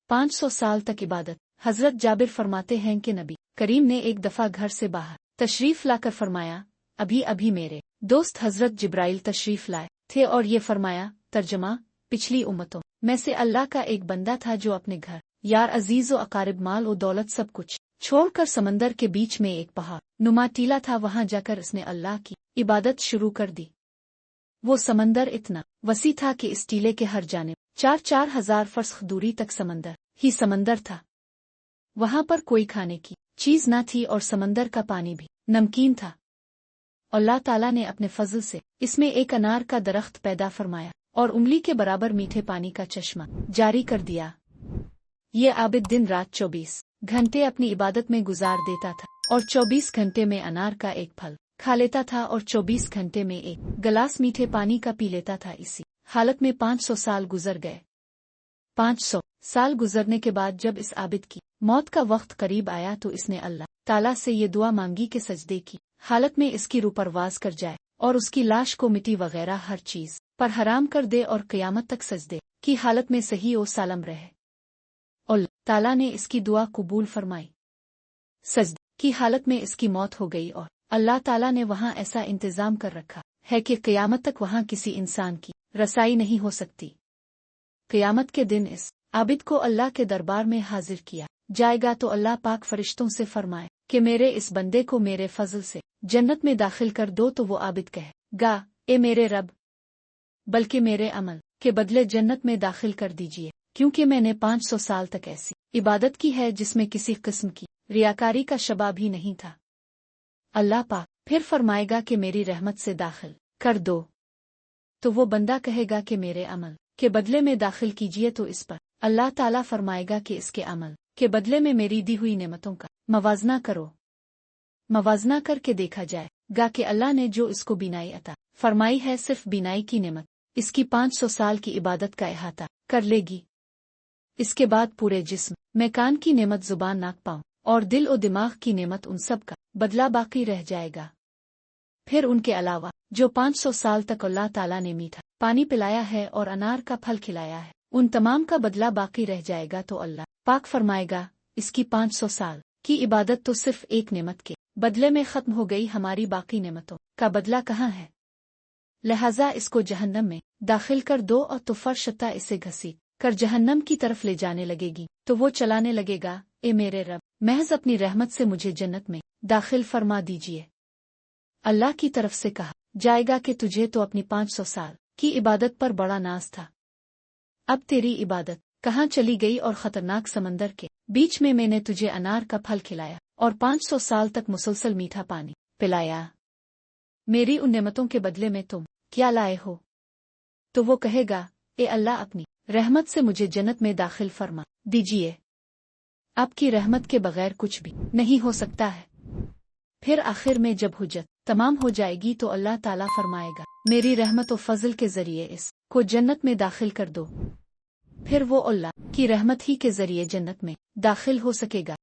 500 साल तक इबादत। हजरत जाबिर फरमाते हैं कि नबी करीम ने एक दफा घर से बाहर तशरीफ लाकर फरमाया, अभी अभी मेरे दोस्त हजरत जिब्राइल तशरीफ लाए थे और ये फरमाया, तर्जमा, पिछली उम्मतों में से अल्लाह का एक बंदा था जो अपने घर, यार अजीज व अकारिब, माल और दौलत सब कुछ छोड़कर समंदर के बीच में एक पहाड़ नुमा टीला था, वहां जाकर उसने अल्लाह की इबादत शुरू कर दी। वो समंदर इतना वसी था कि इस टीले के हर जानिब 4-4 हजार फर्सख दूरी तक समंदर ही समंदर था। वहां पर कोई खाने की चीज न थी और समंदर का पानी भी नमकीन था। अल्लाह ताला ने अपने फजल से इसमें एक अनार का दरख्त पैदा फरमाया और उंगली के बराबर मीठे पानी का चश्मा जारी कर दिया। ये आबिद दिन रात 24 घंटे अपनी इबादत में गुजार देता था और 24 घंटे में अनार का एक फल खा लेता था और 24 घंटे में एक गिलास मीठे पानी का पी लेता था। इसी हालत में 500 साल गुजर गए। 500 साल गुजरने के बाद जब इस आबिद की मौत का वक्त करीब आया तो इसने अल्लाह ताला से ये दुआ मांगी कि सजदे की हालत में इसकी रूह परवाज कर जाए और उसकी लाश को मिट्टी वगैरह हर चीज पर हराम कर दे और क़यामत तक सजदे की हालत में सही और सालम रहे। अल्लाह ताला ने इसकी दुआ कबूल फरमाई। सजदे की हालत में इसकी मौत हो गई और अल्लाह ताला ने वहां ऐसा इंतजाम कर रखा है कि क़यामत तक वहां किसी इंसान की रसाई नहीं हो सकती। क़यामत के दिन इस आबिद को अल्लाह के दरबार में हाजिर किया जाएगा तो अल्लाह पाक फरिश्तों से फरमाए कि मेरे इस बंदे को मेरे फजल से जन्नत में दाखिल कर दो, तो वो आबिद कहेगा, ए मेरे रब, बल्कि मेरे अमल के बदले जन्नत में दाखिल कर दीजिए, क्योंकि मैंने 500 साल तक ऐसी इबादत की है जिसमें किसी किस्म की रियाकारी का शबा भी नहीं था। अल्लाह पाक फिर फरमाएगा कि मेरी रहमत से दाखिल कर दो, तो वो बंदा कहेगा कि मेरे अमल के बदले में दाखिल कीजिए, तो इस पर अल्लाह ताला फरमाएगा कि इसके अमल के बदले में मेरी दी हुई नेमतों का मवाजना करो। मवाजना करके देखा जाएगा कि अल्लाह ने जो इसको बीनाई अता फरमाई है, सिर्फ बीनाई की नेमत इसकी 500 साल की इबादत का अहाता कर लेगी। इसके बाद पूरे जिस्म में कान की नेमत, जुबान, नाक, पाँव और दिल और दिमाग की नेमत, उन सब का बदला बाकी रह जाएगा। फिर उनके अलावा जो 500 साल तक अल्लाह ताला ने मीठा पानी पिलाया है और अनार का फल खिलाया है, उन तमाम का बदला बाकी रह जाएगा। तो अल्लाह पाक फरमाएगा, इसकी 500 साल की इबादत तो सिर्फ एक नेमत के बदले में खत्म हो गई, हमारी बाकी नेमतों का बदला कहाँ है? लिहाजा इसको जहन्नम में दाखिल कर दो। और तो फरशता इसे घसीट कर जहन्नम की तरफ ले जाने लगेगी तो वो चलाने लगेगा, ए मेरे रब, महज अपनी रहमत से मुझे जन्नत में दाखिल फरमा दीजिए। अल्लाह की तरफ से कहा जाएगा कि तुझे तो अपनी 500 साल की इबादत पर बड़ा नाज था, अब तेरी इबादत कहाँ चली गई? और खतरनाक समंदर के बीच में मैंने तुझे अनार का फल खिलाया और 500 साल तक मुसलसल मीठा पानी पिलाया, मेरी उन नेमतों के बदले में तुम क्या लाए हो? तो वो कहेगा, ए अल्लाह, अपनी रहमत से मुझे जन्नत में दाखिल फरमा दीजिए, आपकी रहमत के बगैर कुछ भी नहीं हो सकता है। फिर आखिर में जब हुज्जत तमाम हो जाएगी तो अल्लाह ताला फरमाएगा, मेरी रहमत और फजल के जरिए इस को जन्नत में दाखिल कर दो। फिर वो अल्लाह की रहमत ही के जरिए जन्नत में दाखिल हो सकेगा।